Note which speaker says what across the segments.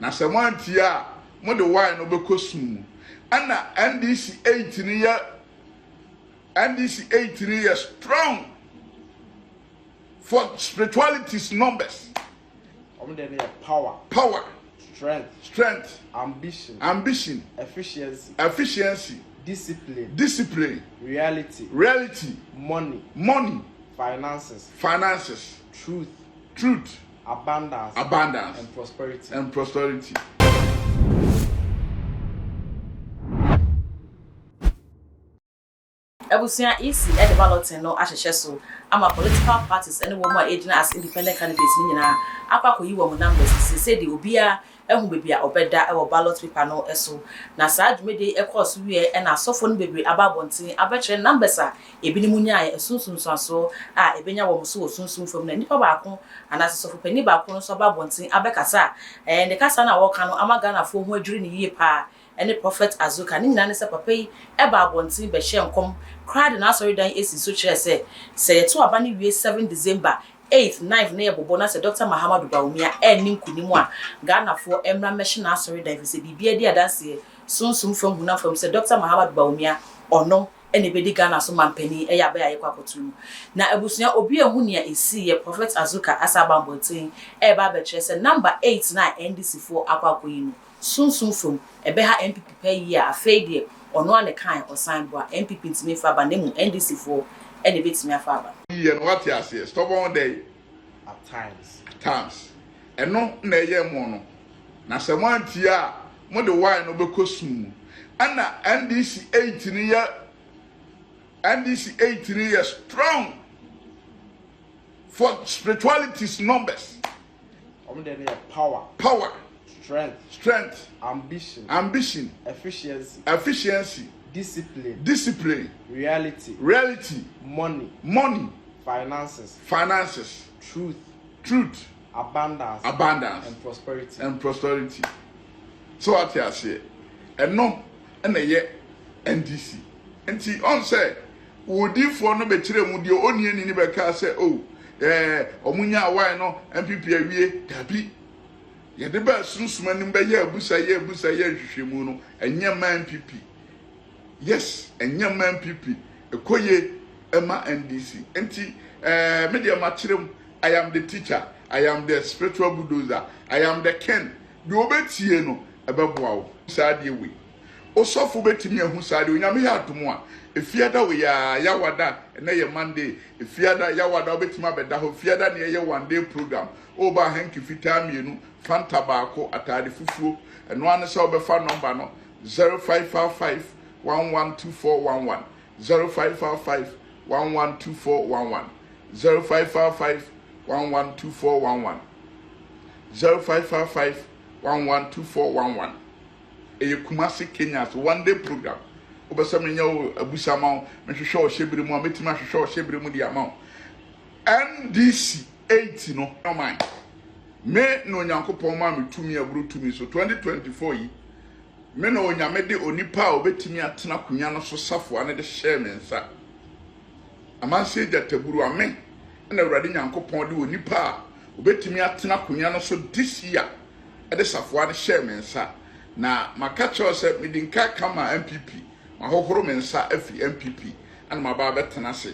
Speaker 1: na se mantia mo de why no bekosum ana NDC 18 year NDC 18 years strong for spirituality's numbers. Power. Strength. Ambition. Efficiency. Discipline. Reality. Money. Finances. Truth. Abundance. And prosperity.
Speaker 2: Ebusia easy at the balloting no ahyehyɛ so ama political parties any woman agent as independent candidates ni nyina akwa koyi wo numbers say the obia ehu bebia obeda e wo ballot paper no eso na saa dwumede e course wie e na asofo no bebre ababonten abɛkyerɛ numbers a ebinimu nyaa esunsun so a ebenya wo so sunsun fam na nipa baako ana asofo pani baako no so ababonten abɛkasa ne kasa na wo ka no amaga na fo ho adwiri ne yie pa any prophet azuka ni nyina ne se papa yi e ba abonten be hye nkom crowd na sorry dan esi so kire se yeto aba ni wie 7 December 8th 9th na yebobo na se Dr. Mahama Dubaumia eni nkunimu a Ghana for emra meshi na sorry dan se bibia di adanse sunsun from huna from se Dr. Mahama Dubaumia ono ene bedi Ghana so mampani e ya ba ya kwakotu na abusua obi ehu ne esi ye prophet azuka asaba mbonten e ba be kire se number 8 na NDC for akwakoyi sunsun from ebe ha MPP pay ye afei de ono ane kan osan bo MPP ntimi fa ba nemu NDC for ene betimi afa ba
Speaker 1: ye no what you say stubborn day
Speaker 3: at
Speaker 1: times eno na ye mo no na se mo antia mo de why no bekosum ana NDC 18 years strong for spirituality's numbers. Power. Strength. Ambition. Efficiency. Discipline. Reality. Money. Finances. Truth.
Speaker 3: Abundance.
Speaker 1: And prosperity. So what I say, and no, and a year NDC. And she on say, would you for no betre mu de oni ni be ka say oh omunya why no MPP awie dabi ye de ba sunsun anim be ye abusa ye hwehwemu no enye man MPP. Yes, enye man MPP ekoye ema NDC. Enti media matrem, I am the teacher, I am the spiritual bulldozer, I am the ken. Do obetie no ebeboa wo saade we osofo betimi ahu saade onyame ya adomo a efiada we ya yawada na ye Monday efiada yawada obetimi abeda ho fiada na ye one day program oba hanki fitamienu fanta baako atade fufuo eno ane se obefa number no 0555 112411 0555 112411 0555 112411 0555 112411 Kumasi Kenya so one day program obesam nya abusa ma me hwehwe o hyebire mu a metima hwehwe o hyebire mu dia ma NDC 8 no man me no nyankopon ma me tumi aburu tumi so 2024 yi me no onyame de onipa obetimi atena kunya no so safo ane de share me nsa amanse ja taburu ame na awurade nyankopon de onipa obetimi atena kunya no so this year e de safo ane share me nsa na makacho se midinka kama MPP mahohoro me nsa afi MPP ana maba betena se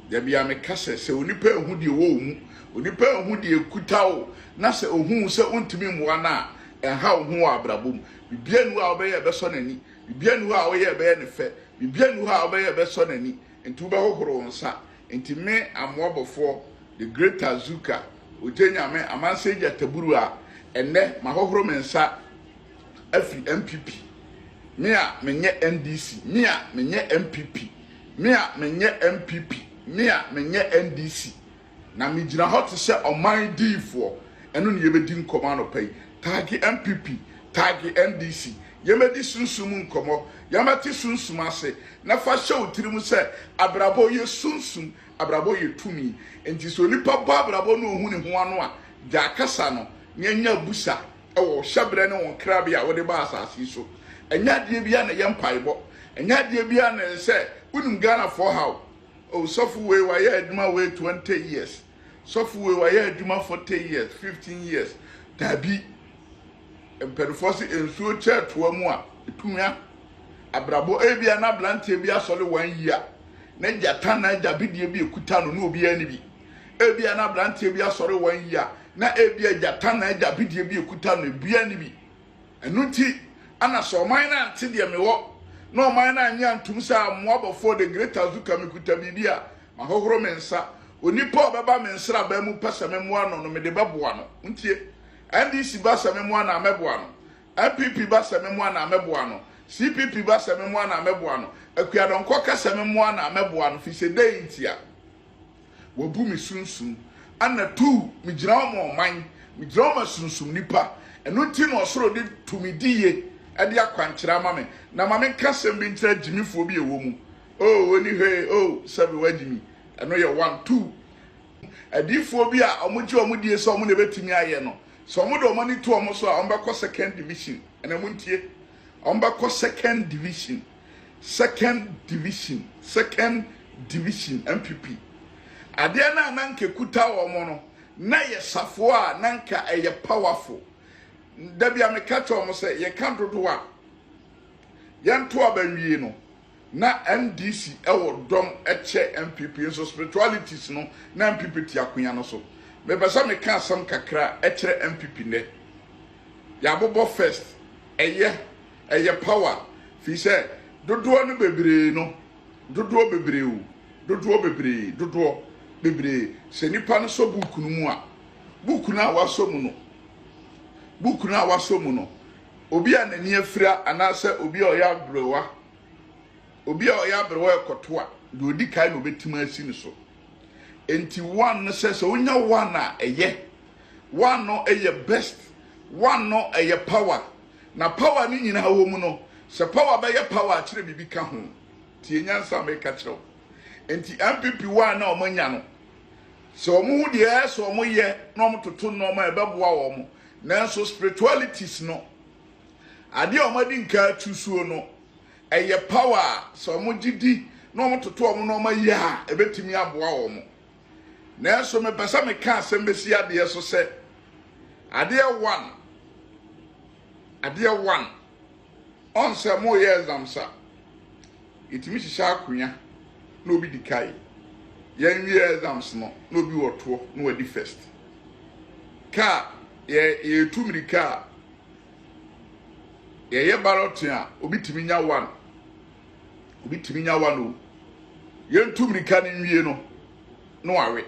Speaker 1: da bia me kase se onipa ehu de wo mu onipa ehu de ekuta wo na se ohun se ontimi mwa na enha ohun abrabom bibia nu a obeye beso nani bibia nu a oye be ne fe bibia nu a obeye beso nani enti ube hohoro nsa enti me amwobofo the great azuka ojenya me amanse ja taburu a enne mahohoro me nsa afi MPP me a menye NDC me a menye MPP me a menye MPP me a menye NDC na me gina hot se oman difo eno ne yebedi nkoma no pai tagi MPP tagi NDC yemedi sunsum nkomo yamati sunsum ase na fa show tirimu se abrabo ye sunsum abrabo ye tumi enti so nipa ba abrabo no ohu ne ho ano a ja kasa no nyanya busa ewo hyebre ne won krabia wo de ba asase so enya de bia na ye mpaibɔ enya de bia na se unum Ghana for how oh sofu we wa ye aduma we 20 years sofu we wa ye aduma 40 years 15 years dabi Empedufosi ensuo cheto mu a etumia abrabo ebia na blante bia sole 1 year na jata na jabidie bi ekuta no na obi ani bi ebia na blante bia sole 1 year na ebia jata na jabidie bi ekuta no bia ani bi enuti ana so man na ante de mewo no man na anya ntum sa moabofo the greater zuka mekuta bibia mahohoro mensa onipa obeba mensra ba mu pesa memu ano no me de beboa no ntie NDC ba memu ana meboa no MPP ba memu ana meboa no CPP ba memu ana meboa no akuadonko ka memu ana meboa no fi se dey ntia wo bu mi sunsun ana tu mi gira mo man mi gira ma sunsun nipa eno nti no osoro de tumidie ade akwankyera ma me na ma me kasem bi nkyera jimifo bi ewo mu oni he sabi wajimi eno ye 1 2 adifo bi a omugye omudie so omu ne betimi aye no so omu do omani to omu so a ombekọ second division ena muntie ombekọ second division MPP ade na nanke kuta omu no na ye safo a nanka eye powerful dabi ameka omu se ye kan dodo a ye nto abawie no na NDC ewo dom eche MPP so spiritualities no na MPP ti akonya no so me besa me kan asam kakra echere MPP ne ya bobo first eye power fi se dodo no bebre no dodo bebre se nipa no so book no mu a book na waso mu no obi anani afira anase obi oya brewa obi a oya brewa ekotoa de odi kai no betima asi ni so enti one no se onya one a eye one no eye best one no eye power na power ni nyina wo mu no se power be ye power a kire bibi ka ho tie nyansa me ka kire enti MPP one na omanya no se omu de so omu ye na omutoto no ma ebeboa wo mu nanso spiritualities no ade omadi nka tusuo no eye power so omu gidi na omutoto omu no ma ya ebetimi aboa wo mu nanso me pesa me ka asembesi ade so se ade one on se mo ye examsa itimi shisha akunya na obi dikai yen wi exams no na obi woto na wadi first ka ye tumirika ye ballot a obi timinya one o ye tumirika ni nwie no awe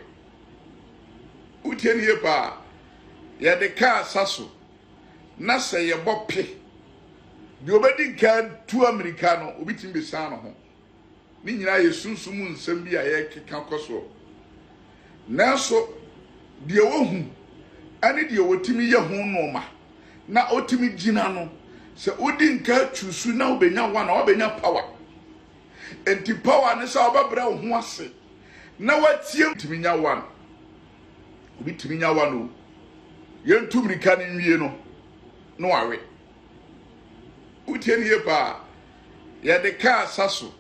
Speaker 1: utie ni ye pa ye de ka asaso na se ye bope de obedi nka tu America no obi timbe san no ho ni nyina ye sunsumu nsem bi a ye keka koso nanso de wohu ani de wotimi ye ho no na otimi gina no se odi nka tusu na obenya one na obenya power enti power ne sa obabra wo ho ase na watie timinya one obi timinya one o ye ntumrika ne nwie no awe utie ne ye pa ye de ka asaso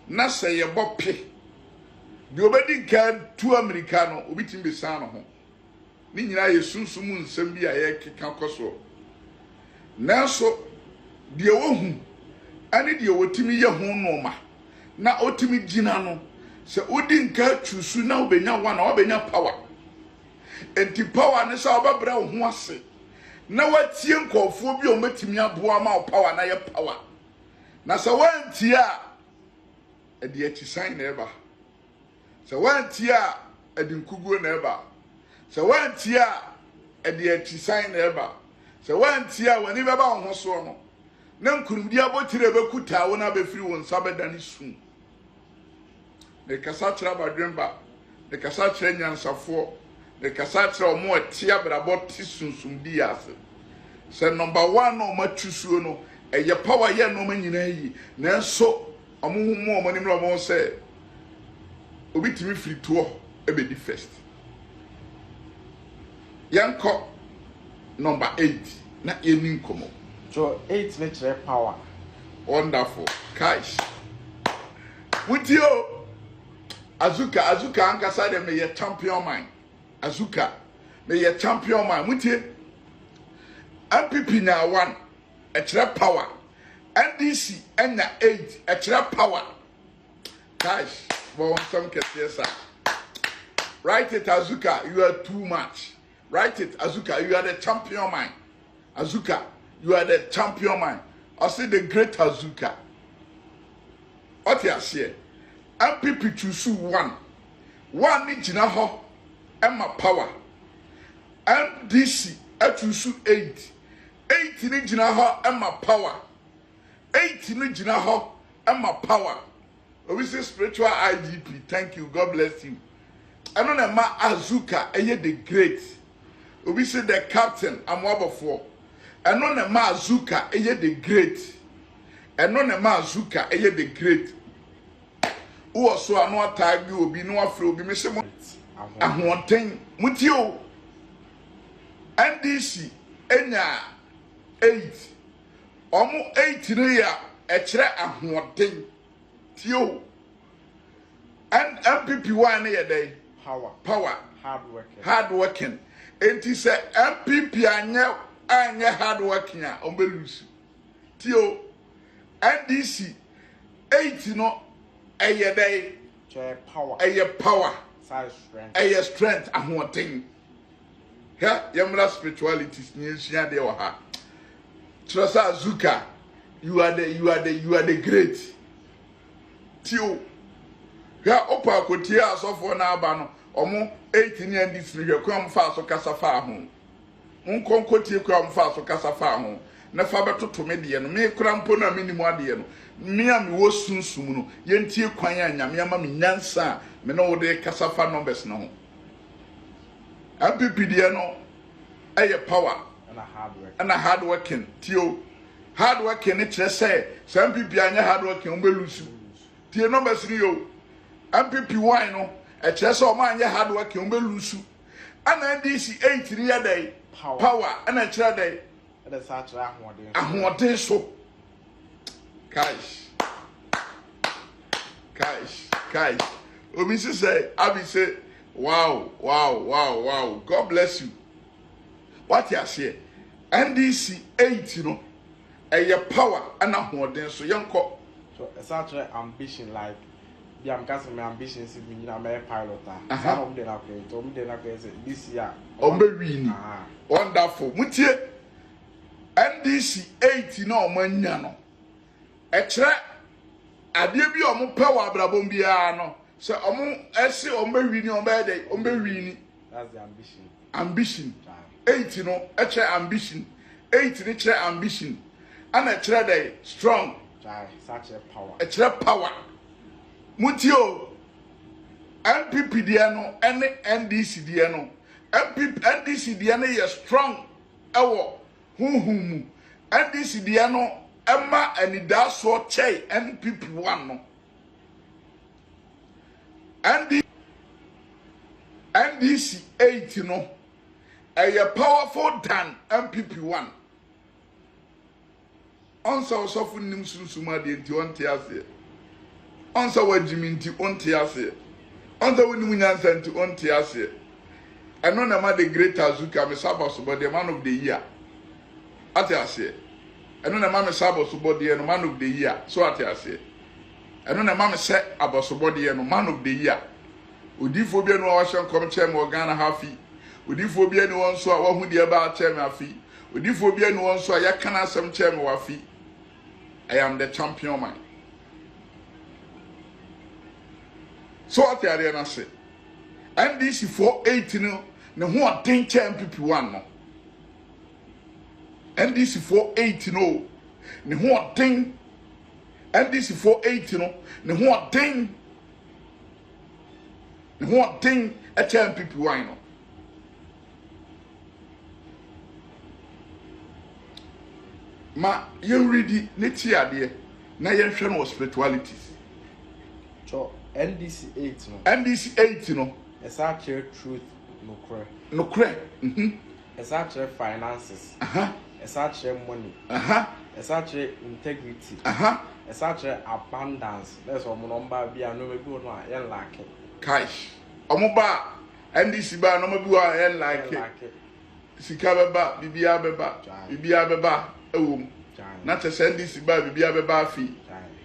Speaker 1: na se ye bope de obedi nka tu America no obi timbe san no ho ni nyina ye sunsumu nsem bi a ye keka koso nanso de wohu ani de wotimi ye ho no na otimi gina no se odi nka tusu na obenya one na obenya power enti power ne sa obabra wo ho ase na watie nkofo bi o matimi aboa ma power na ye power na se wantie a edi achi sign na eba se wantie a edi nkuguo na eba se wantie a edi achi sign na eba se wantie a wani beba wo ho so no na nkurumdi abotire bekuta wo na befiri wo nsa bedani sun ne kasa kira badwemba ne kasa kira nyansafo ne kasa kira omo atia brabot sunsumdi ase se number 1 no matusuo no eye power ye no manyina yi nanso omo humo omo nimro omo se obi timi firi to ebedi first yanko number 8 na eni nkomo
Speaker 3: so 8 natural power
Speaker 1: wonderful guys wutio Azuka ankasa de me ye champion man. Azuka me ye champion man. Mutie. MPP na 1 echire power NDC enya 8 echire power guys for some kesiesa write it Azuka you are too much write it Azuka you are the champion man Azuka you are the champion man I say the great Azuka what you say MPP choose 1 ni gina ho emma power NDC choose 8 ni gina ho emma power 8 ni gina ho emma power we say spiritual IGP thank you God bless you eno na ma Azuka eye the great we say the captain amwabofo eno na ma Azuka eye the great eno na ma Azuka eye the great wo so anu atagi obi no afre obi me se mo ahoten mutio NDC enya 8 omo 8 ne ya ekire ahoten tio and MPP 1 ne dey power hard working enti say MPP anye hard working a ombelus tio NDC 8 no eye dey power size strength ahoten ha yamra spiritualities ni nsua dey o ha Trasa Azuka you are the great tio ha opa kotia asofo na aba no omo 8 ni NDC ni hwekwa mfa so kasafa ho nkonkotie kwa mfa so kasafa ho na fa betoto me de no me kura mpo na minimu ade no me am wo sunsum no yentie kwan a nyame ama me nyansa me no wo de kasafa numbers no ho MPP de no eye power and hard working tio hard working it say some people anya hard working umbelusu tie numbers ni yo MPP 1 no e kire say o ma anya hard working umbelusu ana NDC 8 ni ya dai power ana kire dai da sa kire ahoden so guys obi say abi say wow God bless you what you say NDC 8 no a power and ahoden so yanko
Speaker 3: so it's such an ambition like the am gas my ambition is be na my pilot ah so de na create this year
Speaker 1: win wonderful mutie NDC 8 no omanya no e kire ade bi omo power abrabom bia no so omo ese win win
Speaker 3: that's the
Speaker 1: ambition 8 no e kire ambition 8 ni kire ambition and a kire dey strong
Speaker 3: such a power
Speaker 1: e kire power mutio MPP dia no ene NDC dia no NDC dia no ye strong ewo huhumu NDC dia no ema anida so chei MPP 1 no NDC 8 no a powerful than MPP 1 onsa osofu nim sunsuma de nti onte ase onsa wajimi nti onte ase onsa woni nyansa nti onte ase eno na ma the great Azuka me saboso but the man of the year ate ase eno na ma me saboso but the man of the year so ate ase eno na ma me se aboso but the man of the year odifo bia no wa hye nkom chem Ghana hafi odifo bia ni won so a wa hu de ba chem afi odifo bia ni won so a yakana asem chem wafi I am the champion man. So what are you say? NDC 480 no who are 10 MPP 1 no. NDC 480 no who are 10 NDC 480 no who are 10 MPP 1 no. Ma you ready neti ade na yen hwe no spiritualities
Speaker 3: so NDC 8 no
Speaker 1: NDC 8 no
Speaker 3: esa share truth
Speaker 1: no cre
Speaker 3: esa share finances esa share money esa share integrity esa share abundance that's what number bia no be no a yen lack
Speaker 1: cash omo ba NDC ba no be wa yen like sika beba bibia beba ewom na tese NDC ba bibia beba afi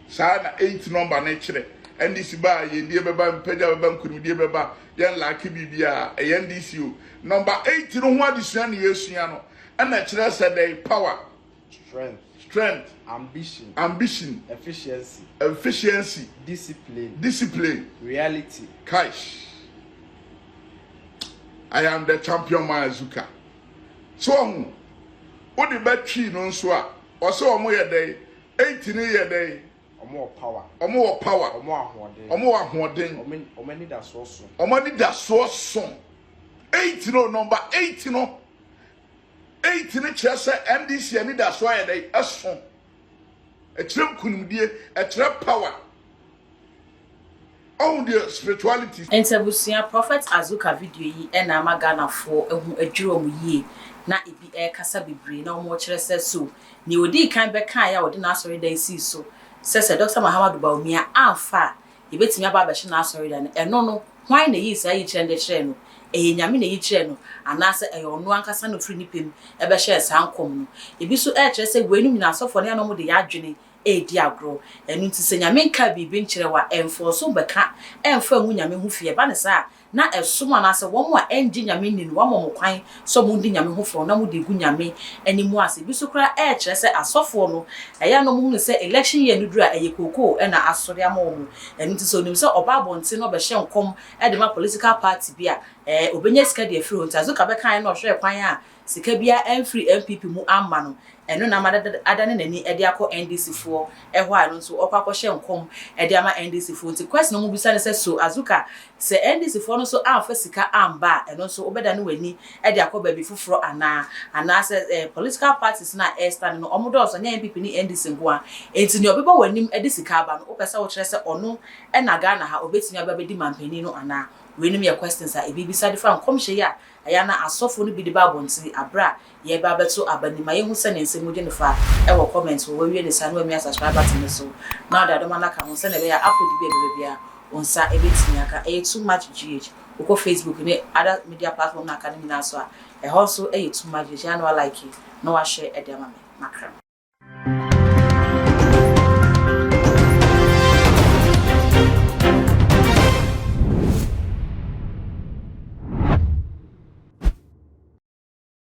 Speaker 1: saa na 8 number na kire NDC ba ye die beba mpagya beba nkurudie beba yen laki bibia NDC o number 8 no ho adesua na yesua no na kire say the power strength ambition efficiency discipline
Speaker 3: reality
Speaker 1: cash. I am the champion Mazuka. So what the battery no so a also omo ye dey 18 ye dey
Speaker 3: omo power
Speaker 1: omo ahoden
Speaker 3: omo ni da so so
Speaker 1: 8 no number 8 no 8 ni kire say NDC ni da so ye dey aso e kire kunumdie e kire power on the spirituality.
Speaker 2: Entebusia Prophet Azuka video yi e na magana fo ehu adwuro mu yie na ebi e kasa bebre na omo kire se so ni odi kan be kan ya odi na asori dan si so se Dr. Mahama Dubaumia amfa ebetimi aba be hye na asori dan eno no hwan na yi sa yi kire nde kire no Nyame na yi kire no anase ono ankasa no firi nipem e be hye sankom no ebi so e kire se wenum na asofo ne anom de ya adwene di agro enu nti se Nyame nka bibi nkire wa enforso beka emfa ngu Nyame hu fie ba ne sa na esoma na se wo mo enji Nyame ni no wo mo kwan so mo ndi Nyame hu fo na mo de gu Nyame animu ase bi so kra kire se asofo no eya no mo hu se election year no dura eyekoko na asori ama wo enu nti so nim se oba bonte no be hye nkom e de ma political party bia obenya sika de afiri nti Azuka be kan no hwe kwan a sika bia emfiri MPP mu amma no eno na adane nani e de akọ NDC fo ehwo a no so okwa hye nkom e de ama NDC fo nti question no mu bisa ne se so Azuka se NDC fo no so amfa sika amba eno so obeda no wani e de akọ baby fufuro ana se political parties na stand no omodo so nya MPP ni NDC ngwa enti ni obeba wanim e de sika aba no opesa wo kire se ono e na Ghana ha obetimi aba be di mampani no ana wenim your questions a ebibisa different komhye ya ayana asofo no bi de ba bonti abra ye ba beto abanima ye hu se ne nsemu de ne fa e wo comment wo wie ne sa no mi subscribe button so now that do manaka hu se ne be ya upload bi bia onsa ebetimi aka too much gh uko Facebook ne other media platform na academy na so e ho so too much gh ya no like it no wa share e de ma me makra